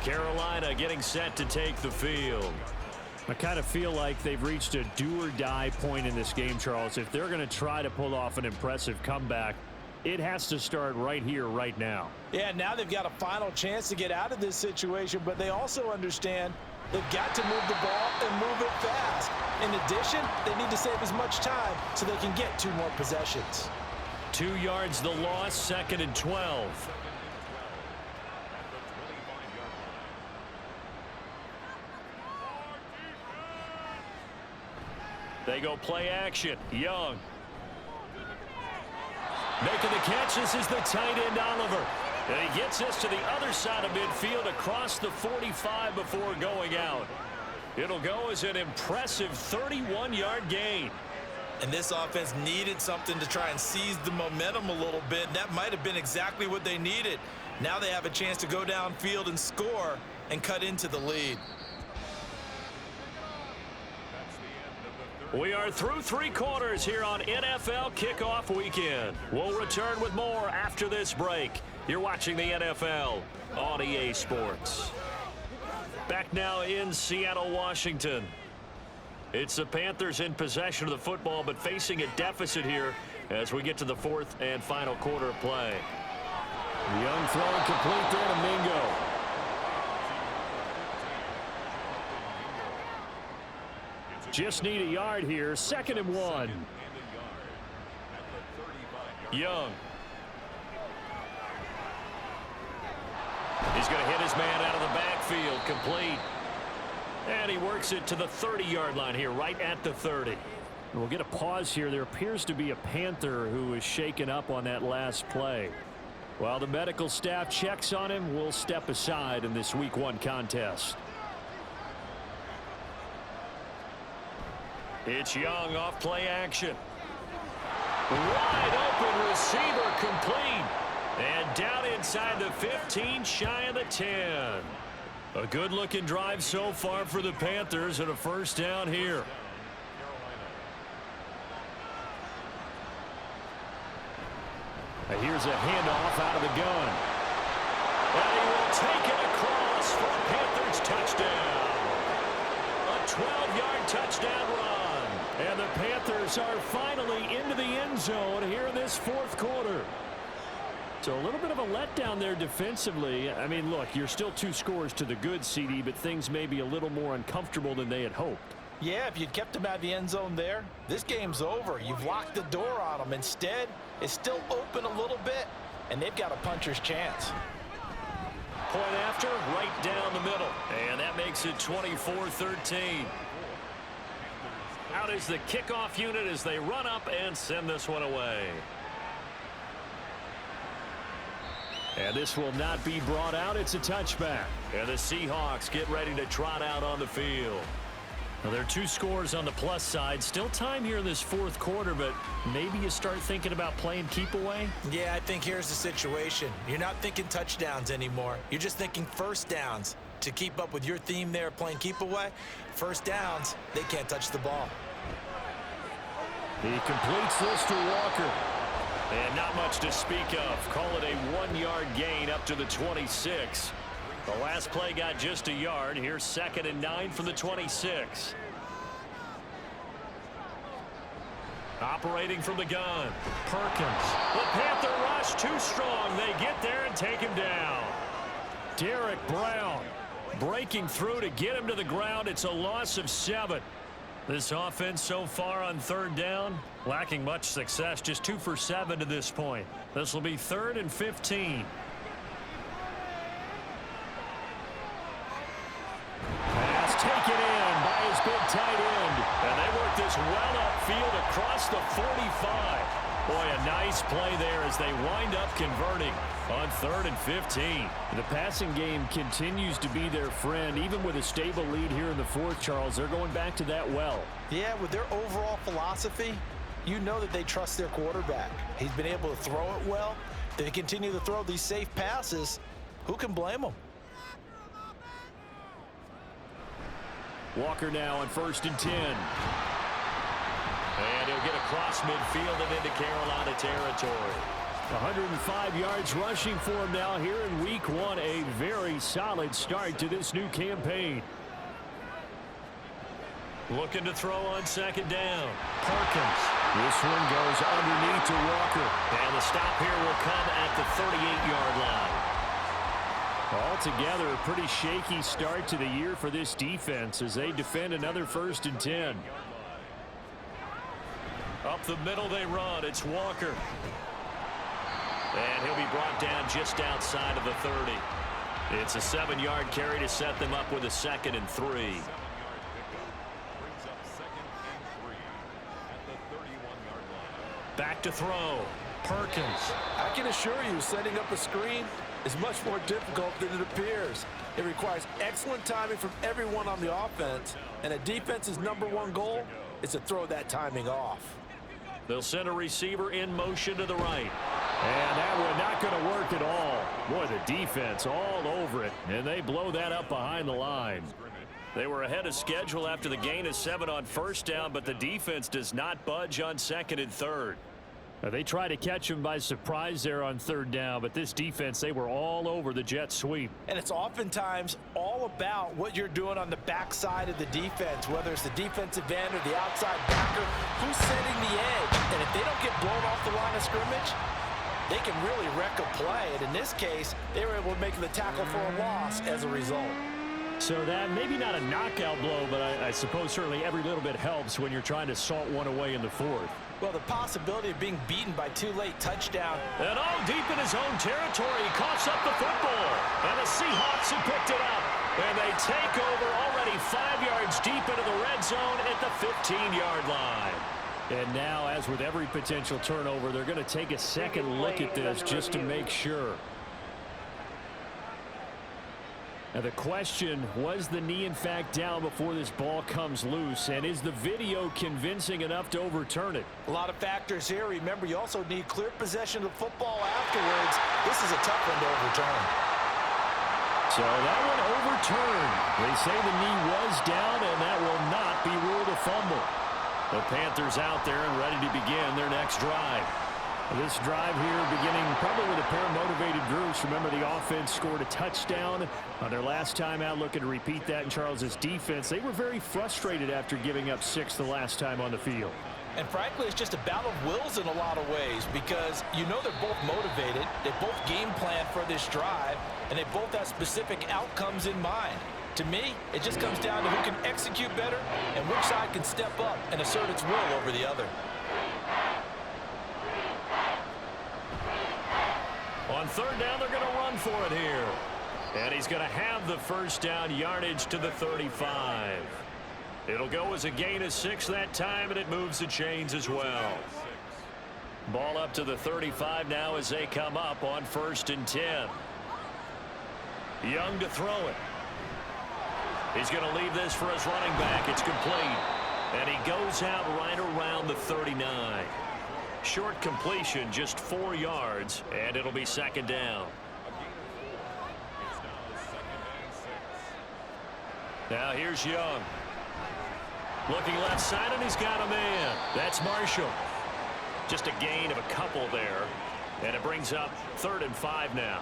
Speaker 3: Carolina getting set to take the field.
Speaker 5: I kind of feel like they've reached a do-or-die point in this game, Charles. If they're going to try to pull off an impressive comeback, it has to start right here, right now.
Speaker 4: Yeah, now they've got a final chance to get out of this situation, but they also understand they've got to move the ball and move it fast. In addition, they need to save as much time so they can get 2 more possessions.
Speaker 3: 2 yards the loss, 2nd and 12. They go play action. Young. Making the catch, this is the tight end Oliver. And he gets us to the other side of midfield across the 45 before going out. It'll go as an impressive 31-yard gain.
Speaker 4: And this offense needed something to try and seize the momentum a little bit. And that might have been exactly what they needed. Now they have a chance to go downfield and score and cut into the lead.
Speaker 3: We are through 3 quarters here on NFL Kickoff Weekend. We'll return with more after this break. You're watching the NFL on EA Sports. Back now in Seattle, Washington. It's the Panthers in possession of the football, but facing a deficit here as we get to the 4th and final quarter of play.
Speaker 5: Young throwing complete there to Mingo. Just need a yard here. 2nd and 1.
Speaker 3: Young. He's going to hit his man out of the backfield. Complete. And he works it to the 30-yard line here, right at the 30.
Speaker 5: We'll get a pause here. There appears to be a Panther who was shaken up on that last play. While the medical staff checks on him, we'll step aside in this Week 1 contest.
Speaker 3: It's Young off play action. Wide open receiver complete. And down inside the 15, shy of the 10. A good-looking drive so far for the Panthers and a first down here.
Speaker 5: Here's a handoff out of the gun.
Speaker 3: And he will take it across for a Panthers touchdown. A 12-yard touchdown run.
Speaker 5: And the Panthers are finally into the end zone here in this 4th quarter. So a little bit of a letdown there defensively. I mean, look, you're still 2 scores to the good, CD, but things may be a little more uncomfortable than they had hoped.
Speaker 4: Yeah, if you'd kept him out of the end zone there, this game's over. You've locked the door on him. Instead, it's still open a little bit, and they've got a puncher's chance.
Speaker 3: Point after, right down the middle. And that makes it 24-13. Out is the kickoff unit as they run up and send this one away. And this will not be brought out. It's a touchback. And the Seahawks get ready to trot out on the field. Well, there are 2 scores on the plus side. Still time here in this fourth quarter, but maybe you start thinking about playing keep away?
Speaker 4: Yeah, I think here's the situation. You're not thinking touchdowns anymore. You're just thinking first downs. To keep up with your theme there, playing keep away, first downs, they can't touch the ball.
Speaker 3: He completes this to Walker. And not much to speak of. Call it a 1-yard gain up to the 26. The last play got just a yard. Here's 2nd and 9 from the 26. Operating from the gun. Perkins. The Panther rush too strong. They get there and take him down. Derek Brown breaking through to get him to the ground. It's a loss of 7. This offense so far on 3rd down, lacking much success. Just 2 for 7 to this point. This will be 3rd and 15. Pass taken in by his big tight end. And they work this well upfield across the 45. Boy, a nice play there as they wind up converting on 3rd and 15.
Speaker 5: The passing game continues to be their friend. Even with a stable lead here in the 4th, Charles, they're going back to that well.
Speaker 4: Yeah, with their overall philosophy, you know that they trust their quarterback. He's been able to throw it well. They continue to throw these safe passes. Who can blame them?
Speaker 5: Walker now on 1st and 10.
Speaker 3: And he'll get across midfield and into Carolina territory.
Speaker 5: 105 yards rushing for him now here in week 1. A very solid start to this new campaign.
Speaker 3: Looking to throw on 2nd down.
Speaker 5: Perkins. This one goes underneath to Walker.
Speaker 3: And the stop here will come at the 38-yard line.
Speaker 5: Altogether, a pretty shaky start to the year for this defense as they defend another 1st and 10.
Speaker 3: Up the middle they run. It's Walker. And he'll be brought down just outside of the 30. It's a 7-yard carry to set them up with a 2nd and 3. Back to throw. Perkins.
Speaker 4: I can assure you, setting up a screen is much more difficult than it appears. It requires excellent timing from everyone on the offense, and a defense's #1 goal is to throw that timing off.
Speaker 3: They'll send a receiver in motion to the right.
Speaker 5: And that one not going to work at all. Boy, the defense all over it, and they blow that up behind the line.
Speaker 3: They were ahead of schedule after the gain of 7 on 1st down, but the defense does not budge on 2nd and 3rd.
Speaker 5: They try to catch him by surprise there on 3rd down, but this defense, they were all over the jet sweep.
Speaker 4: And it's oftentimes all about what you're doing on the backside of the defense, whether it's the defensive end or the outside backer, who's setting the edge. And if they don't get blown off the line of scrimmage, they can really wreck a play. And in this case, they were able to make the tackle for a loss as a result.
Speaker 5: So that maybe not a knockout blow, but I suppose certainly every little bit helps when you're trying to salt one away in the 4th.
Speaker 4: Well, the possibility of being beaten by 2 late touchdowns.
Speaker 3: And all deep in his own territory, he coughs up the football. And the Seahawks have picked it up. And they take over already 5 yards deep into the red zone at the 15-yard line.
Speaker 5: And now, as with every potential turnover, they're going to take a second look at this just to make sure. Now the question, was the knee in fact down before this ball comes loose? And is the video convincing enough to overturn it?
Speaker 4: A lot of factors here. Remember, you also need clear possession of the football afterwards. This is a tough one to overturn.
Speaker 5: So that one overturned. They say the knee was down, and that will not be ruled a fumble.
Speaker 3: The Panthers out there and ready to begin their next drive.
Speaker 5: This drive here beginning probably with a pair of motivated groups. Remember, the offense scored a touchdown on their last time out, looking to repeat that in Charles's defense. They were very frustrated after giving up 6 the last time on the field.
Speaker 4: And frankly, it's just a battle of wills in a lot of ways because you know they're both motivated. They both game plan for this drive, and they both have specific outcomes in mind. To me, it just comes down to who can execute better and which side can step up and assert its will over the other.
Speaker 3: On third down, they're going to run for it here. And he's going to have the first down yardage to the 35. It'll go as a gain of 6 that time, and it moves the chains as well. Ball up to the 35 now as they come up on 1st and 10. Young to throw it. He's going to leave this for his running back. It's complete. And he goes out right around the 39. Short completion, just 4 yards, and it'll be 2nd down. Now here's Young. Looking left side, and he's got a man. That's Marshall. Just a gain of a couple there. And it brings up 3rd and 5 now.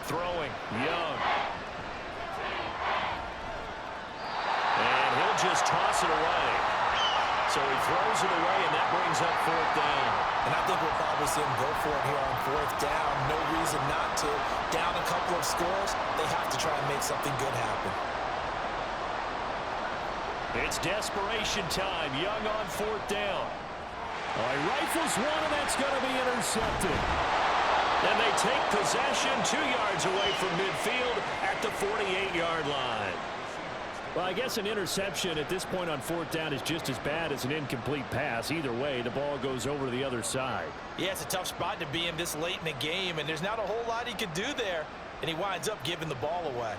Speaker 3: Throwing, Young. And he'll just toss it away. So he throws it away, and that brings up 4th down.
Speaker 4: And I think we'll probably see him go for it here on 4th down. No reason not to. Down a couple of scores, they have to try and make something good happen.
Speaker 3: It's desperation time. Young on 4th down.
Speaker 5: He rifles one, and that's going to be intercepted.
Speaker 3: And they take possession 2 yards away from midfield at the 48-yard line.
Speaker 5: Well, I guess an interception at this point on 4th down is just as bad as an incomplete pass. Either way, the ball goes over to the other side.
Speaker 4: Yeah, it's a tough spot to be in this late in the game, and there's not a whole lot he could do there, and he winds up giving the ball away.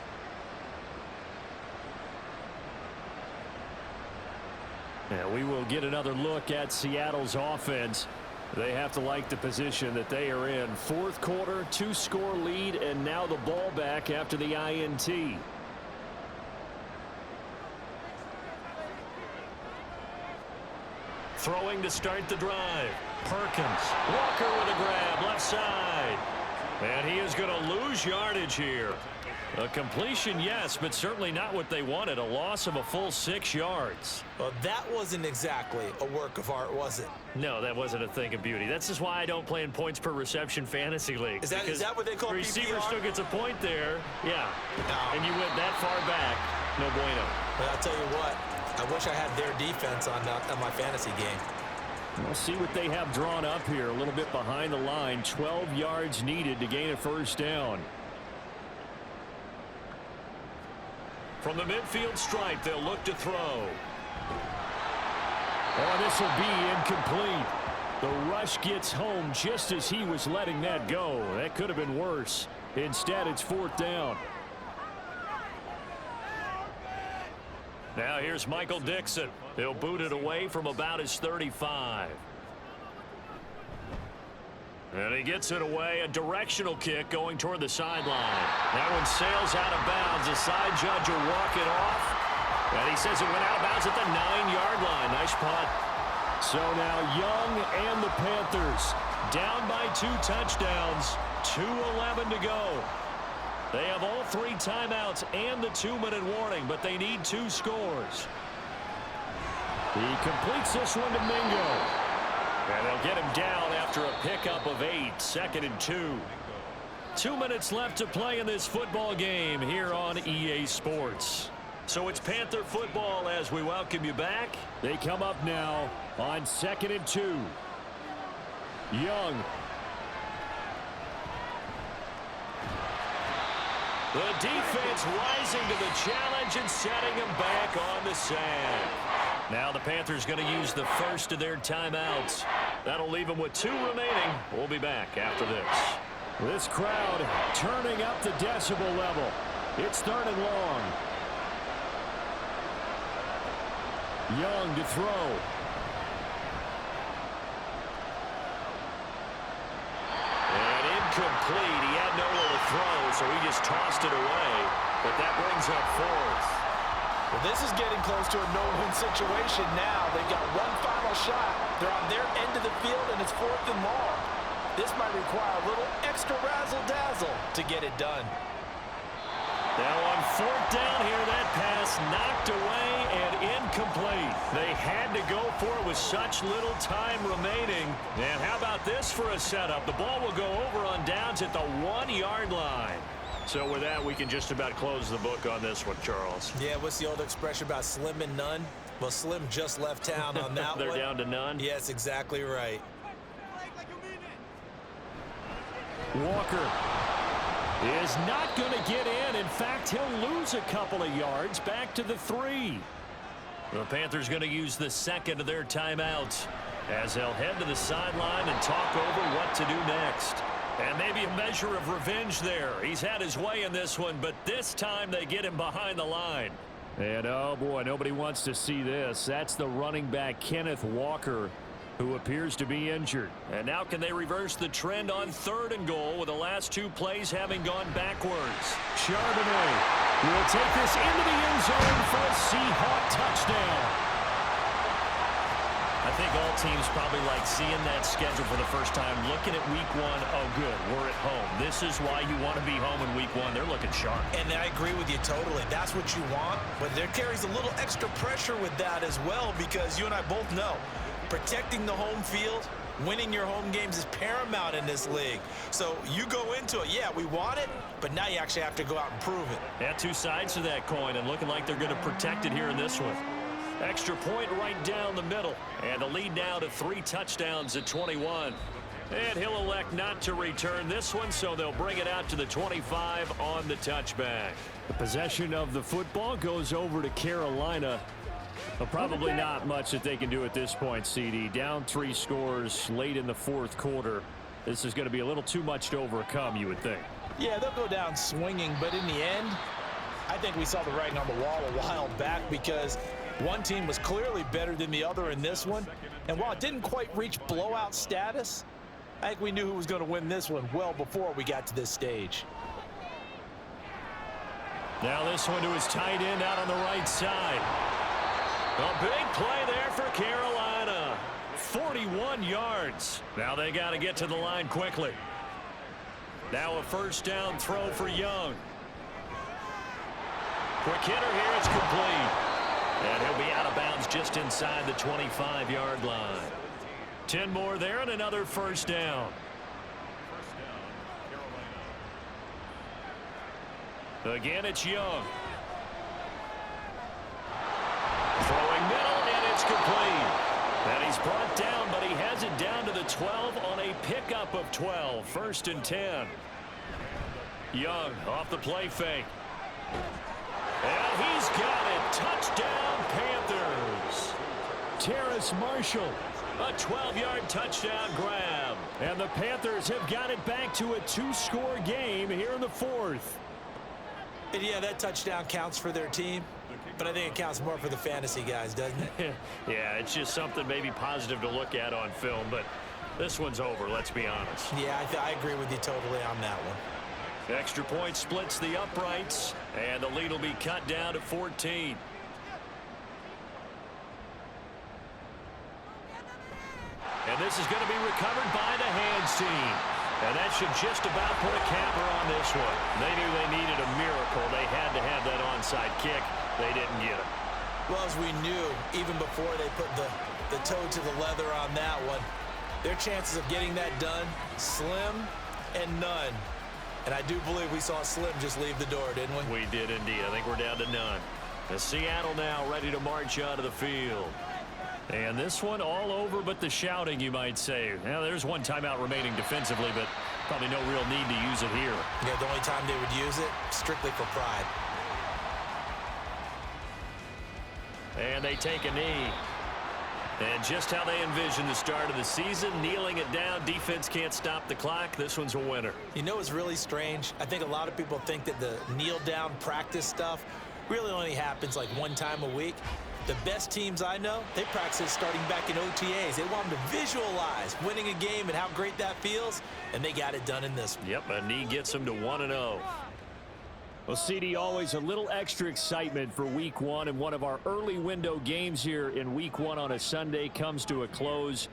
Speaker 5: Yeah, we will get another look at Seattle's offense. They have to like the position that they are in. 4th quarter, 2-score lead, and now the ball back after the INT.
Speaker 3: Throwing to start the drive. Perkins. Walker with a grab, left side. And he is going to lose yardage here. A completion, yes, but certainly not what they wanted. A loss of a full 6 yards.
Speaker 4: Well, that wasn't exactly a work of art, was it?
Speaker 3: No, that wasn't a thing of beauty. That's just why I don't play in points per reception fantasy league.
Speaker 4: Is that what they call
Speaker 3: receiver
Speaker 4: PPR?
Speaker 3: still gets a point there. Yeah.
Speaker 4: No.
Speaker 3: And you went that far back. No bueno.
Speaker 4: But I'll tell you what, I wish I had their defense on my fantasy game.
Speaker 5: We'll see what they have drawn up here. A little bit behind the line. 12 yards needed to gain a 1st down.
Speaker 3: From the midfield stripe, they'll look to throw.
Speaker 5: Oh, this will be incomplete. The rush gets home just as he was letting that go. That could have been worse. Instead, it's 4th down.
Speaker 3: Now here's Michael Dixon. He'll boot it away from about his 35. And he gets it away. A directional kick going toward the sideline. That one sails out of bounds. The side judge will walk it off. And he says it went out of bounds at the 9-yard line. Nice punt.
Speaker 5: So now Young and the Panthers down by 2 touchdowns. 2:11 to go. They have all 3 timeouts and the 2-minute warning, but they need 2 scores. He completes this one to Mingo.
Speaker 3: And they'll get him down after a pickup of 8. 2nd and 2. 2 minutes left to play in this football game here on EA Sports. So it's Panther football as we welcome you back.
Speaker 5: They come up now on 2nd and 2. Young.
Speaker 3: The defense rising to the challenge and setting him back on the sack. Now the Panthers going to use the first of their timeouts. That'll leave them with 2 remaining. We'll be back after this.
Speaker 5: This crowd turning up the decibel level. It's 3rd and long. Young to throw.
Speaker 3: And incomplete. He had nowhere to throw, so he just tossed it away. But that brings up 4th.
Speaker 4: Well, this is getting close to a no-win situation now. They've got one final shot. They're on their end of the field, and it's 4th and long. This might require a little extra razzle-dazzle to get it done.
Speaker 3: Now on fourth down here, that pass knocked away and incomplete. They had to go for it with such little time remaining. And how about this for a setup? The ball will go over on downs at the 1-yard line. So with that, we can just about close the book on this one, Charles.
Speaker 4: Yeah, what's the old expression about slim and none? Well, Slim just left town on that
Speaker 3: They're
Speaker 4: one.
Speaker 3: down to none?
Speaker 4: Yes, exactly right.
Speaker 5: Walker is not going to get in. In fact, he'll lose a couple of yards back to the 3.
Speaker 3: The Panthers going to use the second of their timeouts as they'll head to the sideline and talk over what to do next. And maybe a measure of revenge there. He's had his way in this one, but this time they get him behind the line.
Speaker 5: And oh boy, nobody wants to see this. That's the running back, Kenneth Walker, who appears to be injured.
Speaker 3: And now can they reverse the trend on 3rd and goal with the last 2 plays having gone backwards?
Speaker 5: Charbonnet will take this into the end zone for a Seahawk touchdown.
Speaker 3: I think all teams probably like seeing that schedule for the first time, looking at week 1. Oh, good, we're at home. This is why you want to be home in week 1. They're looking sharp.
Speaker 4: And I agree with you totally. That's what you want. But there carries a little extra pressure with that as well, because you and I both know protecting the home field, winning your home games is paramount in this league. So you go into it, yeah, we want it, but now you actually have to go out and prove it.
Speaker 3: Yeah, 2 sides to that coin, and looking like they're going to protect it here in this one. Extra point right down the middle. And the lead now to 3 touchdowns at 21. And he'll elect not to return this one, so they'll bring it out to the 25 on the touchback.
Speaker 5: The possession of the football goes over to Carolina. But probably not much that they can do at this point, CD. Down 3 scores late in the 4th quarter. This is going to be a little too much to overcome, you would think.
Speaker 4: Yeah, they'll go down swinging, but in the end, I think we saw the writing on the wall a while back, because one team was clearly better than the other in this one. And while it didn't quite reach blowout status, I think we knew who was going to win this one well before we got to this stage.
Speaker 3: Now this one to his tight end out on the right side. A big play there for Carolina. 41 yards. Now they got to get to the line quickly. Now a first down throw for Young. Quick hitter here, it's complete. And he'll be out of bounds just inside the 25-yard line. 10 more there and another first down. Again, it's Young. Throwing middle, and it's complete. And he's brought down, but he has it down to the 12 on a pickup of 12. 1st and 10. Young off the play fake. And he's got it. Touchdown, Panthers.
Speaker 5: Terrace Marshall.
Speaker 3: A 12-yard touchdown grab.
Speaker 5: And the Panthers have got it back to a 2-score game here in the 4th.
Speaker 4: And yeah, that touchdown counts for their team, but I think it counts more for the fantasy guys, doesn't it?
Speaker 3: Yeah, it's just something maybe positive to look at on film, but this one's over, let's be honest.
Speaker 4: Yeah, I agree with you totally on that one.
Speaker 3: Extra point splits the uprights, and the lead will be cut down to 14. And this is going to be recovered by the hands team. And that should just about put a capper on this one. They knew they needed a miracle. They had to have that onside kick. They didn't get it.
Speaker 4: Well, as we knew, even before they put the toe to the leather on that one, their chances of getting that done, slim and none. And I do believe we saw Slim just leave the door, didn't we?
Speaker 3: We did indeed. I think we're down to none. The Seattle now ready to march out of the field. And this one all over but the shouting, you might say. Now, there's one timeout remaining defensively, but probably no real need to use it here.
Speaker 4: Yeah, the only time they would use it, strictly for pride.
Speaker 3: And they take a knee. And just how they envisioned the start of the season, kneeling it down, defense can't stop the clock. This one's a winner.
Speaker 4: You know what's really strange? I think a lot of people think that the kneel-down practice stuff really only happens like one time a week. The best teams I know, they practice it starting back in OTAs. They want them to visualize winning a game and how great that feels, and they got it done in this one.
Speaker 3: Yep, a knee gets them to 1-0.
Speaker 5: Well, CD, always a little extra excitement for Week 1, and one of our early window games here in Week 1 on a Sunday comes to a close.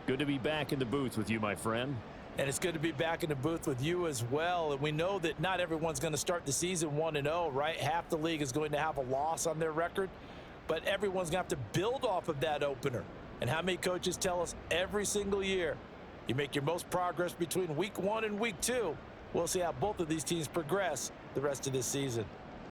Speaker 5: Good to be back in the booth with you, my friend.
Speaker 4: And it's good to be back in the booth with you as well. And we know that not everyone's going to start the season 1-0, right? Half the league is going to have a loss on their record, but everyone's going to have to build off of that opener. And how many coaches tell us every single year, you make your most progress between week 1 and week 2. We'll see how both of these teams progress the rest of this season.